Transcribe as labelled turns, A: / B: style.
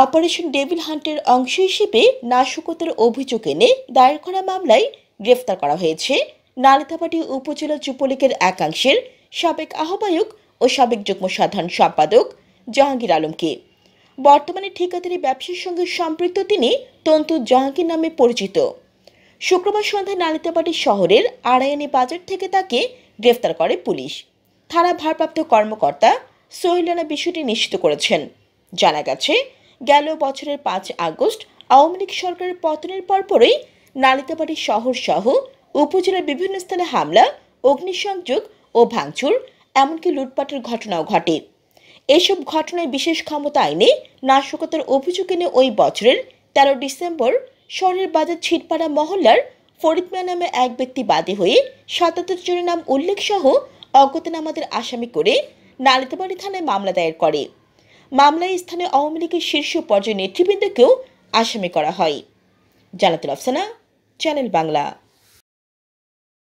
A: Operation devil হান্টের অংশ হিসেবে নাশকতার অভিযোগ এনে দায়ের করা মামলায় গ্রেফতার করা হয়েছে নালিতাবাড়ী উপজেলা যুবলীগের একাংশের সাবেক আহ্বায়ক ও সাবেক যুগ্ম সাধারণ সম্পাদক জাহাঙ্গীর আলমকে। বর্তমানে ঠিকাদারি ব্যবসার সঙ্গে সম্পৃক্ত তিনি তন্তু জাহাঙ্গীর নামে পরিচিত। শুক্রবার সন্ধ্যায় নালিতাবাড়ী শহরের আড়াইয়ানি বাজার থেকে তাকে গ্রেফতার করে পুলিশ। থানা ভারপ্রাপ্ত কর্মকর্তা সোহেল রানা বিষয়টি নিশ্চিত করেছেন। জানা গেছে, গেল বছরের 5 আগস্ট আওয়ামী লীগ সরকারের পতনের পরপরই নালিতাবাড়ী শহর সহ উপজেলার বিভিন্ন স্থানে হামলা, অগ্নিসংযোগ ও ভাঙচুর, এমনকি লুটপাটের ঘটনাও ঘটে। এসব ঘটনায় বিশেষ ক্ষমতা আইনে নাশকতার অভিযোগ এনে ওই বছরের 13 ডিসেম্বর শহরের বাজার ছিটপাড়া মহল্লার ফরিদ মিয়া নামে এক ব্যক্তি বাদী হয়ে 77 জনের নাম উল্লেখ সহ অজ্ঞাতনামাদের আসামি করে নালিতাবাড়ী থানায় মামলা দায়ের করে। মামলায় স্থানীয় আওয়ামী লীগের শীর্ষ পর্যায়ের নেতৃবৃন্দকেও আসামি করা হয়। জান্নাতুল আফসানা, চ্যানেল বাংলা।